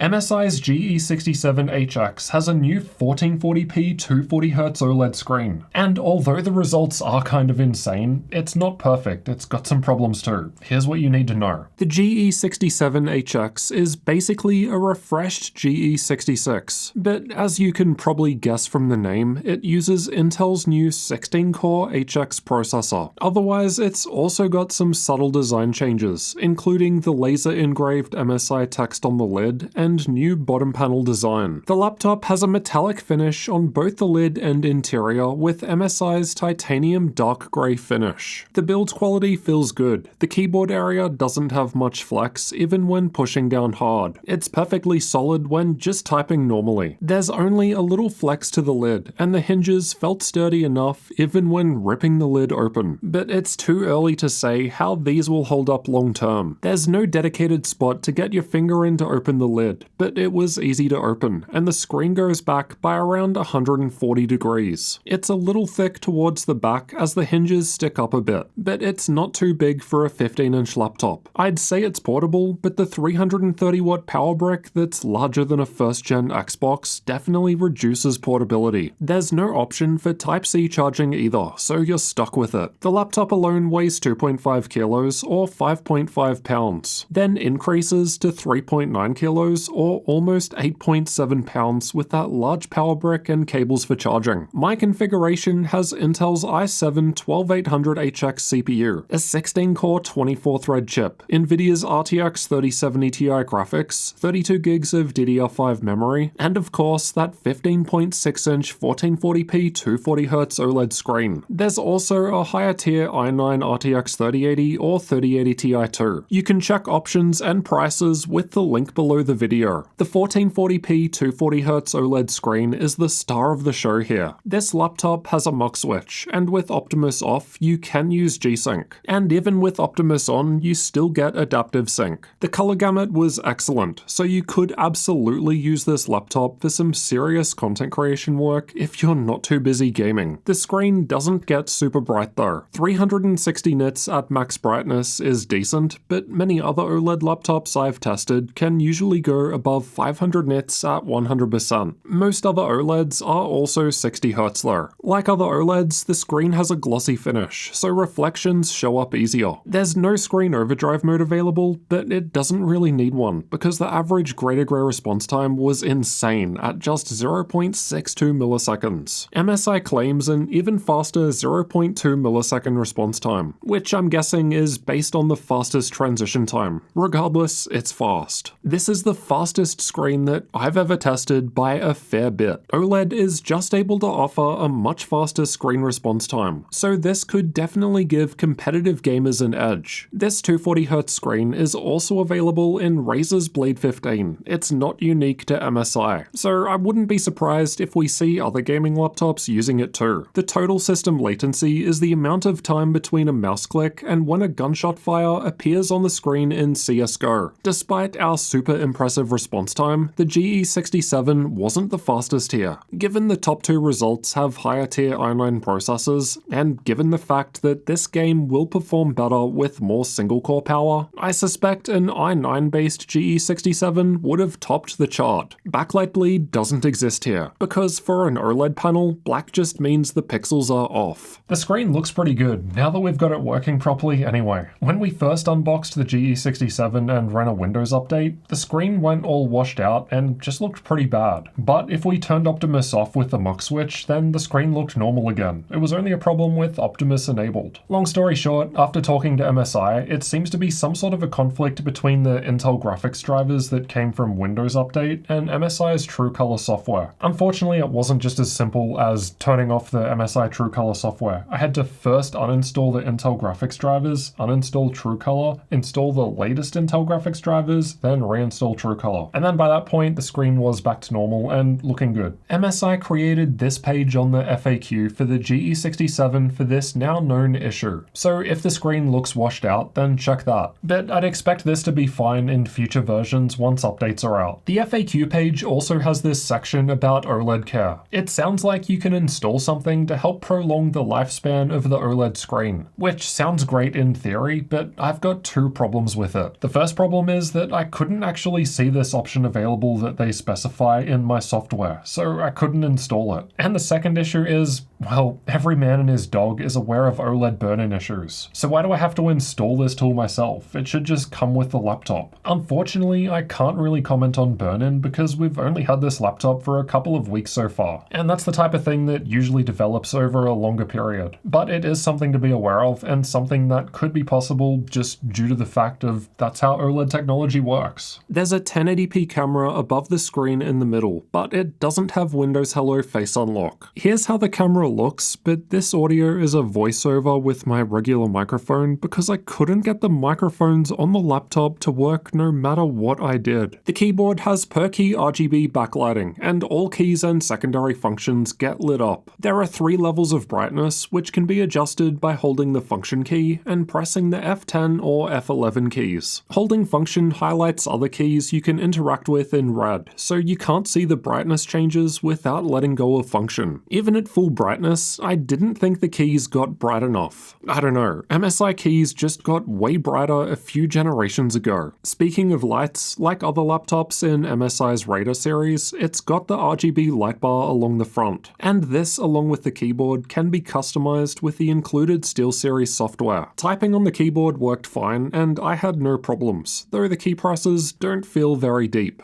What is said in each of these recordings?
MSI's GE67 HX has a new 1440p 240Hz OLED screen, and although the results are kind of insane, it's not perfect, it's got some problems too. Here's what you need to know. The GE67 HX is basically a refreshed GE66, but as you can probably guess from the name, it uses Intel's new 16-core HX processor. Otherwise, it's also got some subtle design changes, including the laser-engraved MSI text on the lid and new bottom panel design. The laptop has a metallic finish on both the lid and interior with MSI's titanium dark grey finish. The build quality feels good. The keyboard area doesn't have much flex even when pushing down hard. It's perfectly solid when just typing normally. There's only a little flex to the lid, and the hinges felt sturdy enough even when ripping the lid open. But it's too early to say how these will hold up long term. There's no dedicated spot to get your finger in to open the lid, but it was easy to open, and the screen goes back by around 140 degrees. It's a little thick towards the back as the hinges stick up a bit, but it's not too big for a 15-inch laptop. I'd say it's portable, but the 330-watt power brick that's larger than a first-gen Xbox definitely reduces portability. There's no option for Type-C charging either, so you're stuck with it. The laptop alone weighs 2.5 kilos or 5.5 pounds, then increases to 3.9 kilos or almost 8.7 pounds with that large power brick and cables for charging. My configuration has Intel's i7-12800HX CPU, a 16-core 24-thread chip, Nvidia's RTX 3070 Ti graphics, 32 gigs of DDR5 memory, and of course that 15.6-inch 1440p 240Hz OLED screen. There's also a higher tier i9 RTX 3080 or 3080 Ti too. You can check options and prices with the link below the video. The 1440p 240Hz OLED screen is the star of the show here. This laptop has a MUX Switch, and with Optimus off, you can use G-Sync. And even with Optimus on, you still get adaptive sync. The color gamut was excellent, so you could absolutely use this laptop for some serious content creation work if you're not too busy gaming. The screen doesn't get super bright though. 360 nits at max brightness is decent, but many other OLED laptops I've tested can usually go above 500 nits at 100%. Most other OLEDs are also 60Hz though. Like other OLEDs, the screen has a glossy finish, so reflections show up easier. There's no screen overdrive mode available, but it doesn't really need one, because the average gray-to-gray response time was insane at just 0.62 milliseconds. MSI claims an even faster 0.2 millisecond response time, which I'm guessing is based on the fastest transition time. Regardless, it's fast. This is the fastest screen that I've ever tested by a fair bit. OLED is just able to offer a much faster screen response time, so this could definitely give competitive gamers an edge. This 240Hz screen is also available in Razer's Blade 15. It's not unique to MSI, so I wouldn't be surprised if we see other gaming laptops using it too. The total system latency is the amount of time between a mouse click and when a gunshot fire appears on the screen in CSGO. Despite our super impressive response time, the GE67 wasn't the fastest here. Given the top two results have higher tier i9 processors, and given the fact that this game will perform better with more single-core power, I suspect an i9-based GE67 would have topped the chart. Backlight bleed doesn't exist here, because for an OLED panel, black just means the pixels are off. The screen looks pretty good, now that we've got it working properly anyway. When we first unboxed the GE67 and ran a Windows update, the screen went all washed out and just looked pretty bad. But if we turned Optimus off with the MUX Switch, then the screen looked normal again. It was only a problem with Optimus enabled. Long story short, after talking to MSI, it seems to be some sort of a conflict between the Intel graphics drivers that came from Windows Update and MSI's True Color software. Unfortunately, it wasn't just as simple as turning off the MSI True Color software. I had to first uninstall the Intel graphics drivers, uninstall True Color, install the latest Intel graphics drivers, then reinstall True Color. And then by that point, the screen was back to normal and looking good. MSI created this page on the FAQ for the GE67 for this now known issue. So if the screen looks washed out, then check that. But I'd expect this to be fine in future versions once updates are out. The FAQ page also has this section about OLED care. It sounds like you can install something to help prolong the lifespan of the OLED screen, which sounds great in theory, but I've got two problems with it. The first problem is that I couldn't actually see see this option available that they specify in my software, so I couldn't install it. And the second issue is, well, every man and his dog is aware of OLED burn-in issues. So why do I have to install this tool myself? It should just come with the laptop. Unfortunately, I can't really comment on burn-in because we've only had this laptop for a couple of weeks so far. And that's the type of thing that usually develops over a longer period. But it is something to be aware of and something that could be possible just due to the fact of that's how OLED technology works. There's a 1080p camera above the screen in the middle, but it doesn't have Windows Hello Face Unlock. Here's how the camera looks, but this audio is a voiceover with my regular microphone because I couldn't get the microphones on the laptop to work no matter what I did. The keyboard has per key RGB backlighting, and all keys and secondary functions get lit up. There are 3 levels of brightness, which can be adjusted by holding the function key and pressing the F10 or F11 keys. Holding function highlights other keys you can interact with in red, so you can't see the brightness changes without letting go of function. Even at full brightness, I didn't think the keys got bright enough. I don't know, MSI keys just got way brighter a few generations ago. Speaking of lights, like other laptops in MSI's Raider series, it's got the RGB light bar along the front, and this along with the keyboard can be customized with the included SteelSeries software. Typing on the keyboard worked fine, and I had no problems, though the key presses don't feel very deep.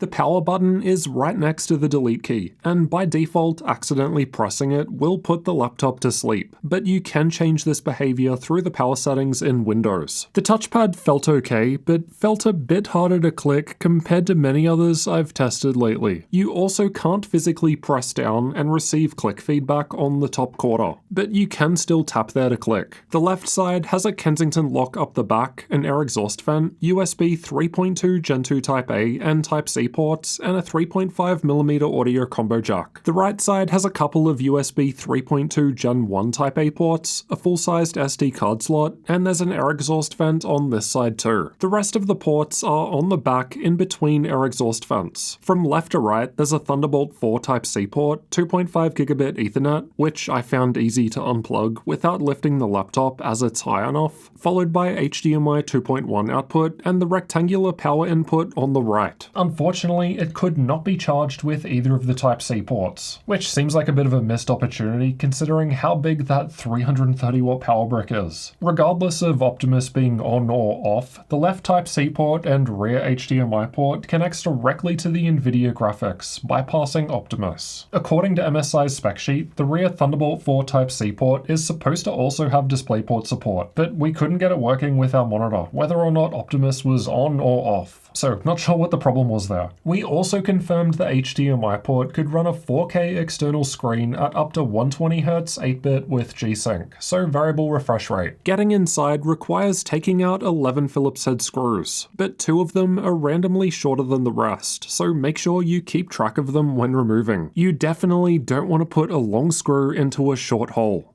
The power button is right next to the delete key, and by default, accidentally pressing it will put the laptop to sleep, but you can change this behavior through the power settings in Windows. The touchpad felt okay, but felt a bit harder to click compared to many others I've tested lately. You also can't physically press down and receive click feedback on the top quarter, but you can still tap there to click. The left side has a Kensington lock up the back, an air exhaust vent, USB 3.2 Gen 2 Type A and Type C ports, and a 3.5mm audio combo jack. The right side has a couple of USB 3.2 Gen 1 Type A ports, a full-sized SD card slot, and there's an air exhaust vent on this side too. The rest of the ports are on the back in between air exhaust vents. From left to right, there's a Thunderbolt 4 Type C port, 2.5 gigabit Ethernet, which I found easy to unplug without lifting the laptop as it's high enough, followed by HDMI 2.1 output and the rectangular power input on the right. Unfortunately, it could not be charged with either of the Type C ports, which seems like a bit of a missed opportunity considering how big that 330 watt power brick is. Regardless of Optimus being on or off, the left Type C port and rear HDMI port connects directly to the NVIDIA graphics, bypassing Optimus. According to MSI's spec sheet, the rear Thunderbolt 4 Type C port is supposed to also have DisplayPort support, but we couldn't get it working with our monitor, whether or not Optimus was on or off. So, not sure what the problem was there. We also confirmed the HDMI port could run a 4K external screen at up to 120Hz 8-bit with G-Sync, so variable refresh rate. Getting inside requires taking out 11 Phillips head screws, but 2 of them are randomly shorter than the rest, so make sure you keep track of them when removing. You definitely don't want to put a long screw into a short hole.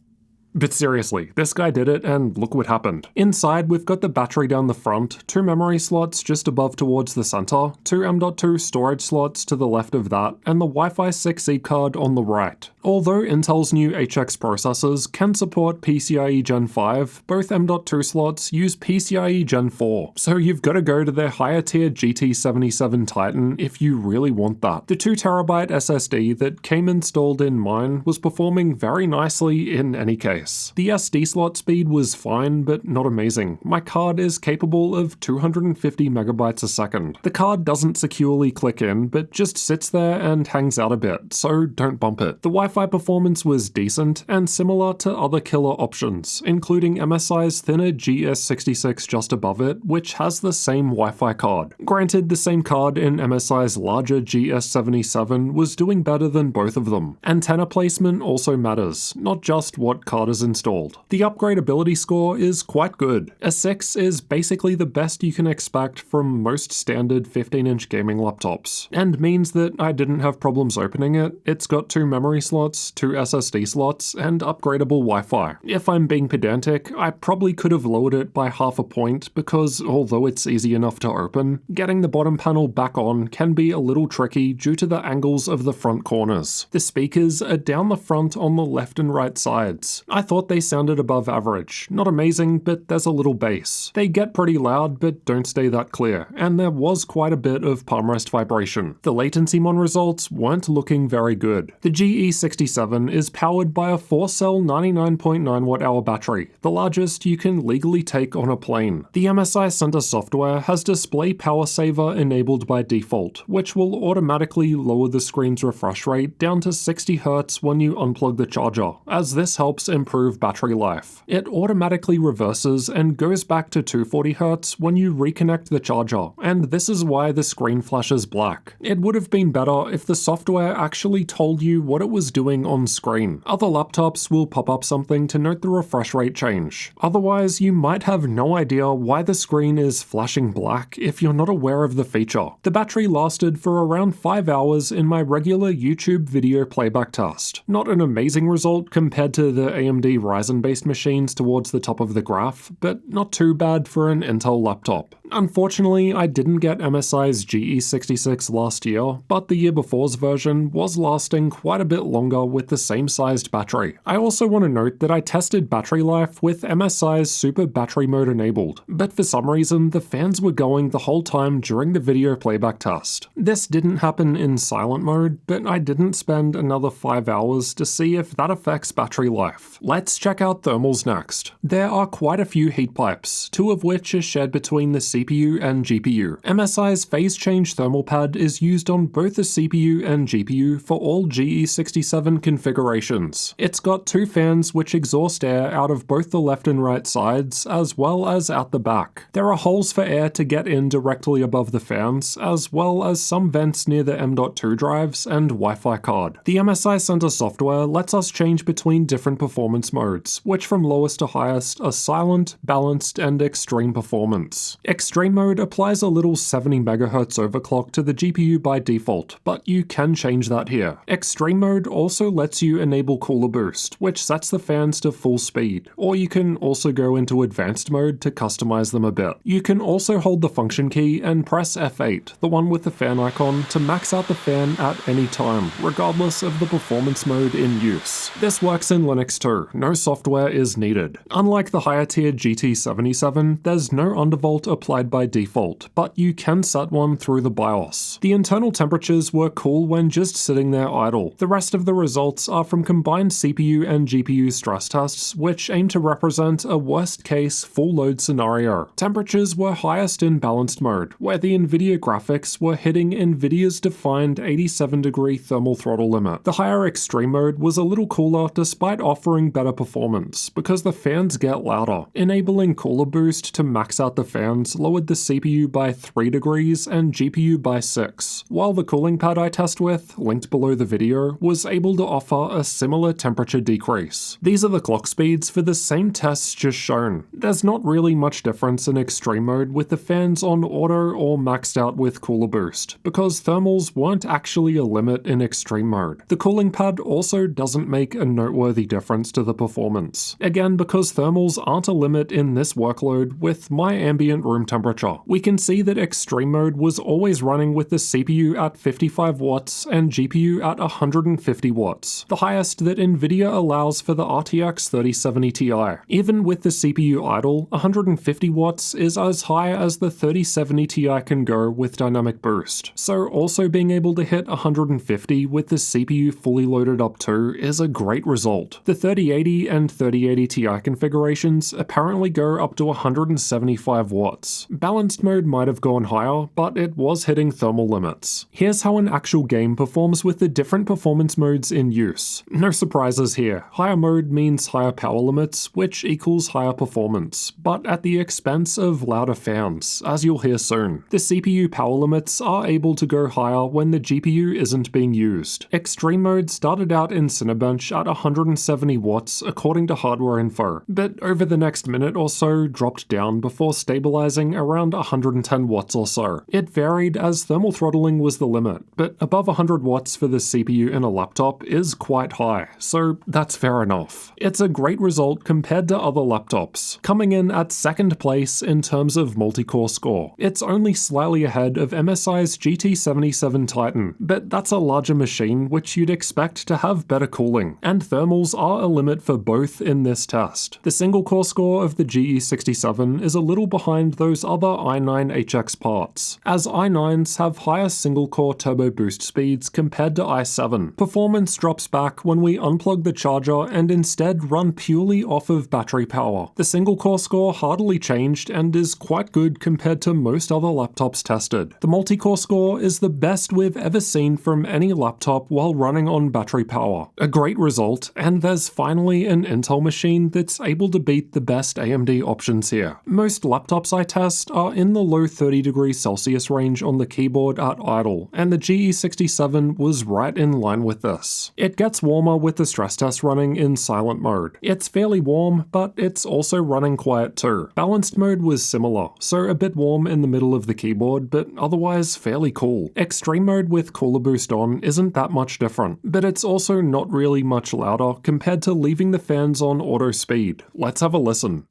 But seriously, this guy did it and look what happened. Inside we've got the battery down the front, 2 memory slots just above towards the center, 2 M.2 storage slots to the left of that, and the Wi-Fi 6 Z card on the right. Although Intel's new HX processors can support PCIe Gen 5, both M.2 slots use PCIe Gen 4, so you've got to go to their higher tier GT77 Titan if you really want that. The 2TB SSD that came installed in mine was performing very nicely in any case. The SD slot speed was fine, but not amazing. My card is capable of 250 megabytes a second. The card doesn't securely click in, but just sits there and hangs out a bit, so don't bump it. The Wi-Fi performance was decent and similar to other killer options, including MSI's thinner GS66 just above it, which has the same Wi-Fi card. Granted, the same card in MSI's larger GS77 was doing better than both of them. Antenna placement also matters, not just what card is installed. The upgradability score is quite good. A 6 is basically the best you can expect from most standard 15-inch gaming laptops, and means that I didn't have problems opening it. It's got 2 memory slots, 2 SSD slots, and upgradable Wi-Fi. If I'm being pedantic, I probably could have lowered it by half a point because although it's easy enough to open, getting the bottom panel back on can be a little tricky due to the angles of the front corners. The speakers are down the front on the left and right sides. I thought they sounded above average. Not amazing, but there's a little bass. They get pretty loud, but don't stay that clear, and there was quite a bit of palm rest vibration. The Latencymon results weren't looking very good. The GE67 is powered by a 4-cell 99.9 watt-hour battery, the largest you can legally take on a plane. The MSI Center software has display power saver enabled by default, which will automatically lower the screen's refresh rate down to 60 Hz when you unplug the charger, as this helps improve battery life. It automatically reverses and goes back to 240 Hz when you reconnect the charger, and this is why the screen flashes black. It would have been better if the software actually told you what it was doing on screen. Other laptops will pop up something to note the refresh rate change. Otherwise, you might have no idea why the screen is flashing black if you're not aware of the feature. The battery lasted for around 5 hours in my regular YouTube video playback test. Not an amazing result compared to the AMD Ryzen-based machines towards the top of the graph, but not too bad for an Intel laptop. Unfortunately, I didn't get MSI's GE66 last year, but the year before's version was lasting quite a bit longer with the same sized battery. I also want to note that I tested battery life with MSI's Super Battery Mode enabled, but for some reason the fans were going the whole time during the video playback test. This didn't happen in silent mode, but I didn't spend another 5 hours to see if that affects battery life. Let's check out thermals next. There are quite a few heat pipes, 2 of which are shared between the CPU and GPU. MSI's phase change thermal pad is used on both the CPU and GPU for all GE67 configurations. It's got 2 fans which exhaust air out of both the left and right sides, as well as out the back. There are holes for air to get in directly above the fans, as well as some vents near the M.2 drives and Wi-Fi card. The MSI Center software lets us change between different performance modes, which from lowest to highest are silent, balanced, and extreme performance. Extreme mode applies a little 70 MHz overclock to the GPU by default, but you can change that here. Extreme mode also lets you enable cooler boost, which sets the fans to full speed, or you can also go into advanced mode to customize them a bit. You can also hold the function key and press F8, the one with the fan icon, to max out the fan at any time, regardless of the performance mode in use. This works in Linux too, no software is needed. Unlike the higher tier GT77, there's no undervolt applied by default, but you can set one through the BIOS. The internal temperatures were cool when just sitting there idle. The rest of the results are from combined CPU and GPU stress tests, which aim to represent a worst case full load scenario. Temperatures were highest in balanced mode, where the NVIDIA graphics were hitting NVIDIA's defined 87-degree thermal throttle limit. The higher extreme mode was a little cooler despite offering better performance, because the fans get louder. Enabling cooler boost to max out the fans lowered the CPU by 3 degrees and GPU by 6, while the cooling pad I test with, linked below the video, was able to offer a similar temperature decrease. These are the clock speeds for the same tests just shown. There's not really much difference in extreme mode with the fans on auto or maxed out with cooler boost, because thermals weren't actually a limit in extreme mode. The cooling pad also doesn't make a noteworthy difference to the performance. Again, because thermals aren't a limit in this workload with my ambient room temperature. We can see that extreme mode was always running with the CPU at 55 watts and GPU at 150 watts, the highest that NVIDIA allows for the RTX 3070 Ti. Even with the CPU idle, 150 watts is as high as the 3070 Ti can go with dynamic boost, so also being able to hit 150 with the CPU fully loaded up too is a great result. The 3080 and 3080 Ti configurations apparently go up to 175 watts. Balanced mode might have gone higher, but it was hitting thermal limits. Here's how an actual game performs with the different performance modes in use. No surprises here. Higher mode means higher power limits, which equals higher performance, but at the expense of louder fans, as you'll hear soon. The CPU power limits are able to go higher when the GPU isn't being used. Extreme mode started out in Cinebench at 170 watts according to hardware info, but over the next minute or so dropped down before stabilizing around 110 watts or so. It varied as thermal throttling was the limit, but above 100 watts for the CPU in a laptop is quite high, so that's fair enough. It's a great result compared to other laptops, coming in at second place in terms of multi-core score. It's only slightly ahead of MSI's GT77 Titan, but that's a larger machine which you'd expect to have better cooling, and thermals are a limit limit for both in this test. The single-core score of the GE67 is a little behind those other i9 HX parts, as i9s have higher single-core turbo boost speeds compared to i7. Performance drops back when we unplug the charger and instead run purely off of battery power. The single-core score hardly changed and is quite good compared to most other laptops tested. The multi-core score is the best we've ever seen from any laptop while running on battery power. A great result, and there's finally an Intel machine that's able to beat the best AMD options here. Most laptops I test are in the low 30 degrees Celsius range on the keyboard at idle, and the GE67 was right in line with this. It gets warmer with the stress test running in silent mode. It's fairly warm, but it's also running quiet too. Balanced mode was similar, so a bit warm in the middle of the keyboard, but otherwise fairly cool. Extreme mode with cooler boost on isn't that much different, but it's also not really much louder compared to leaving the fans on auto speed. Let's have a listen.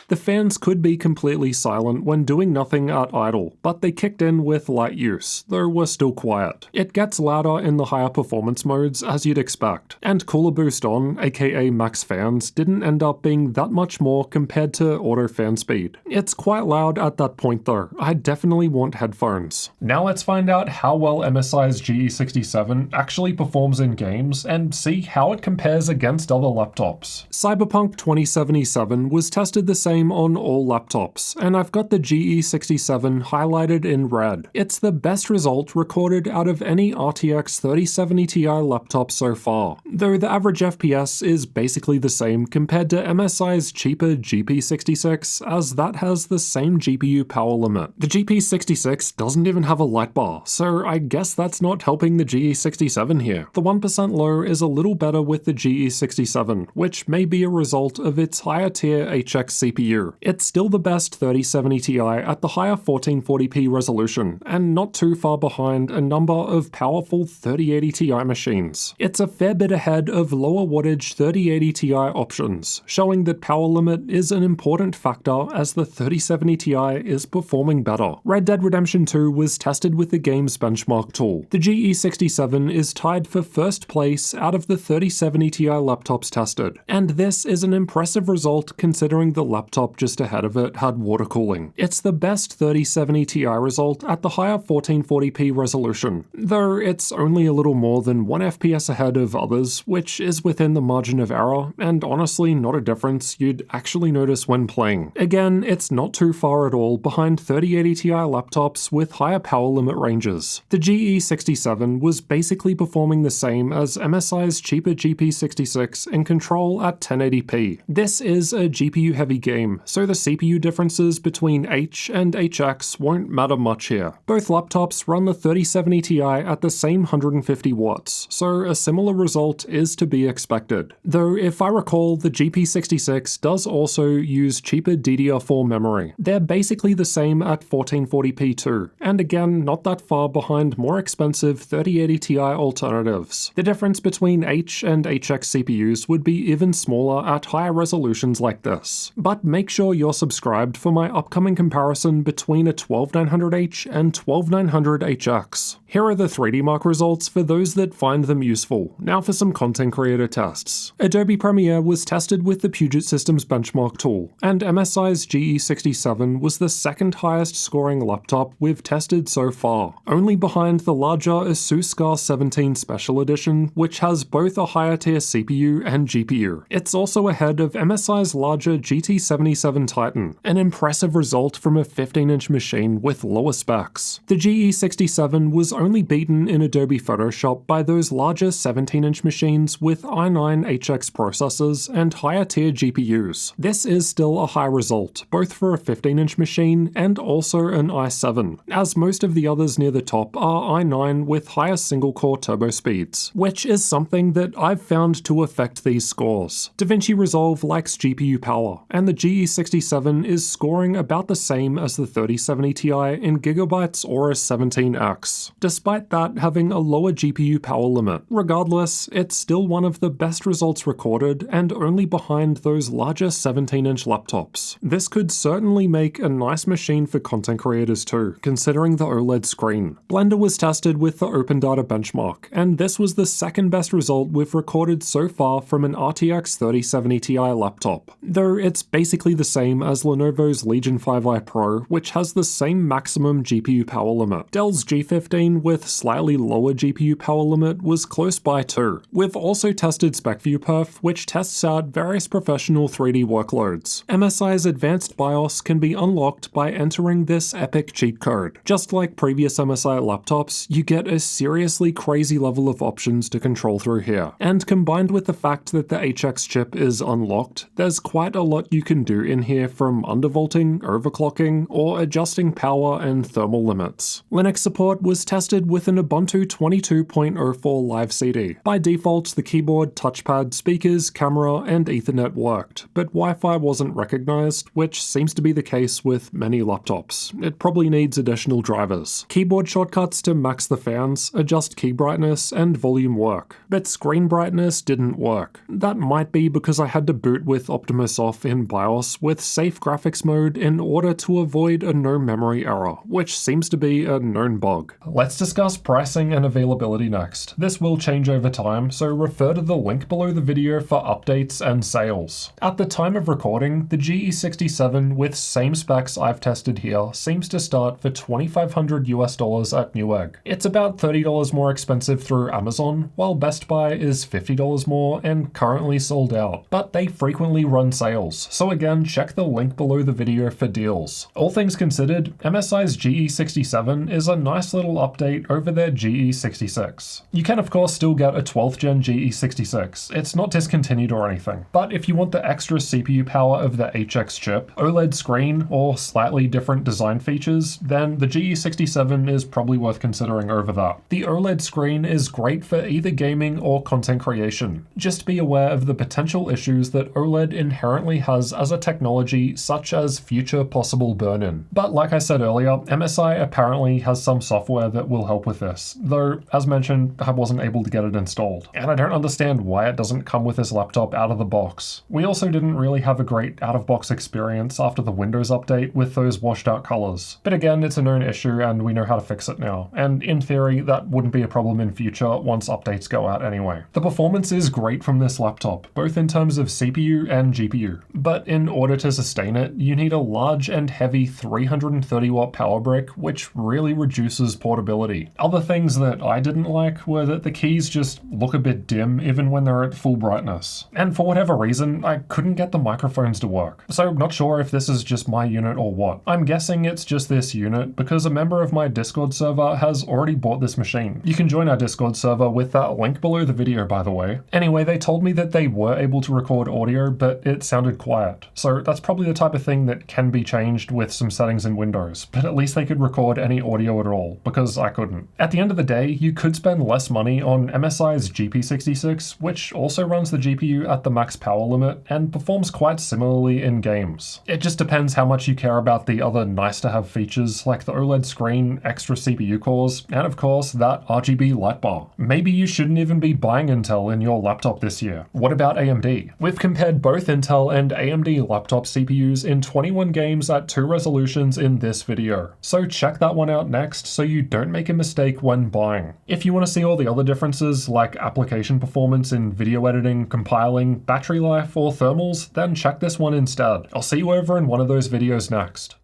The fans could be completely silent when doing nothing at idle, but they kicked in with light use, though were still quiet. It gets louder in the higher performance modes as you'd expect, and cooler boost on, aka max fans, didn't end up being that much more compared to auto fan speed. It's quite loud at that point though. I definitely want headphones. Now let's find out how well MSI's GE67 actually performs in games and see how it compares against other laptops. Cyberpunk 2077 was tested the same on all laptops, and I've got the GE67 highlighted in red. It's the best result recorded out of any RTX 3070 Ti laptop so far, though the average FPS is basically the same compared to MSI's cheaper GP66, as that has the same GPU power limit. The GP66 doesn't even have a light bar, so I guess that's not helping the GE67 here. The 1% low is a little better with the GE67, which may be a result of its higher tier HX CPU. It's still the best 3070 Ti at the higher 1440p resolution, and not too far behind a number of powerful 3080 Ti machines. It's a fair bit ahead of lower wattage 3080 Ti options, showing that power limit is an important factor as the 3070 Ti is performing better. Red Dead Redemption 2 was tested with the game's benchmark tool. The GE67 is tied for first place out of the 3070 Ti laptops tested, and this is an impressive result considering the laptop just ahead of it had water cooling. It's the best 3070 Ti result at the higher 1440p resolution, though it's only a little more than 1 FPS ahead of others, which is within the margin of error, and honestly not a difference you'd actually notice when playing. Again, it's not too far at all behind 3080 Ti laptops with higher power limit ranges. The GE67 was basically performing the same as MSI's cheaper GP66 in Control at 1080p. This is a GPU-heavy game, so the CPU differences between H and HX won't matter much here. Both laptops run the 3070 Ti at the same 150 watts, so a similar result is to be expected. Though if I recall, the GP66 does also use cheaper DDR4 memory. They're basically the same at 1440p too, and again not that far behind more expensive 3080 Ti alternatives. The difference between H and HX CPUs would be even smaller at higher resolutions like this. But make sure you're subscribed for my upcoming comparison between a 12900H and 12900HX. Here are the 3D Mark results for those that find them useful. Now for some content creator tests. Adobe Premiere was tested with the Puget Systems benchmark tool, and MSI's GE67 was the second highest scoring laptop we've tested so far, only behind the larger Asus Scar 17 Special Edition, which has both a higher tier CPU and GPU. It's also ahead of MSI's larger GT77 Titan, an impressive result from a 15-inch machine with lower specs. The GE67 was only beaten in Adobe Photoshop by those larger 17-inch machines with i9 HX processors and higher tier GPUs. This is still a high result, both for a 15-inch machine and also an i7, as most of the others near the top are i9 with higher single-core turbo speeds, which is something that I've found to affect these scores. DaVinci Resolve lacks GPU power, and the GE67 is scoring about the same as the 3070 Ti in gigabytes Aura 17X, despite that having a lower GPU power limit. Regardless, it's still one of the best results recorded and only behind those larger 17-inch laptops. This could certainly make a nice machine for content creators too, considering the OLED screen. Blender was tested with the Open Data benchmark, and this was the second best result we've recorded so far from an RTX 3070 Ti laptop, though it's basically the same as Lenovo's Legion 5i Pro, which has the same maximum GPU power limit. Dell's G15 with slightly lower GPU power limit was close by too. We've also tested SpecViewPerf, which tests out various professional 3D workloads. MSI's advanced BIOS can be unlocked by entering this epic cheat code. Just like previous MSI laptops, you get a seriously crazy level of options to control through here. And combined with the fact that the HX chip is unlocked, there's quite a lot you can do in here, from undervolting, overclocking, or adjusting power and thermal limits. Linux support was tested with an Ubuntu 22.04 live CD. By default, the keyboard, touchpad, speakers, camera, and Ethernet worked, but Wi-Fi wasn't recognized, which seems to be the case with many laptops. It probably needs additional drivers. Keyboard shortcuts to max the fans, adjust key brightness, and volume work, but screen brightness didn't work. That might be because I had to boot with Optimus off in BIOS with safe graphics mode in order to avoid a no memory error, which seems to be a known bug. Let's discuss pricing and availability next. This will change over time, so refer to the link below the video for updates and sales. At the time of recording, the GE67 with same specs I've tested here seems to start for $2,500 US at Newegg. It's about $30 more expensive through Amazon, while Best Buy is $50 more and currently sold out. But they frequently run sales, so again, check the link below the video for deals. All things considered, MSI's GE67 is a nice little update over their GE66. You can of course still get a 12th gen GE66, it's not discontinued or anything, but if you want the extra CPU power of the HX chip, OLED screen, or slightly different design features, then the GE67 is probably worth considering over that. The OLED screen is great for either gaming or content creation. Just be aware of the potential issues that OLED inherently has as a technology, such as future possible burn-in. But like I said earlier, MSI apparently has some software that will help with this, though as mentioned, I wasn't able to get it installed. And I don't understand why it doesn't come with this laptop out of the box. We also didn't really have a great out-of-box experience after the Windows update with those washed out colors. But again, it's a known issue and we know how to fix it now. And in theory, that wouldn't be a problem in future once updates go out anyway. The performance is great from this laptop, both in terms of CPU and GPU. But in order to sustain it, you need a large and heavy 330 watt power brick, which really reduces portability. Other things that I didn't like were that the keys just look a bit dim even when they're at full brightness. And for whatever reason, I couldn't get the microphones to work. So I'm not sure if this is just my unit or what. I'm guessing it's just this unit because a member of my Discord server has already bought this machine. You can join our Discord server with that link below the video, by the way. Anyway, they told me that they were able to record audio, but it sounded quiet. So that's probably the type of thing that can be changed with some settings in Windows, but at least they could record any audio at all, because I couldn't. At the end of the day, you could spend less money on MSI's GP66, which also runs the GPU at the max power limit and performs quite similarly in games. It just depends how much you care about the other nice-to-have features like the OLED screen, extra CPU cores, and of course that RGB light bar. Maybe you shouldn't even be buying Intel in your laptop this year. What about AMD? We've compared both Intel and AMD laptop CPUs in 21 games at 2 resolutions in this video, so check that one out next so you don't make a mistake when buying. If you want to see all the other differences like application performance in video editing, compiling, battery life, or thermals, then check this one instead. I'll see you over in one of those videos next.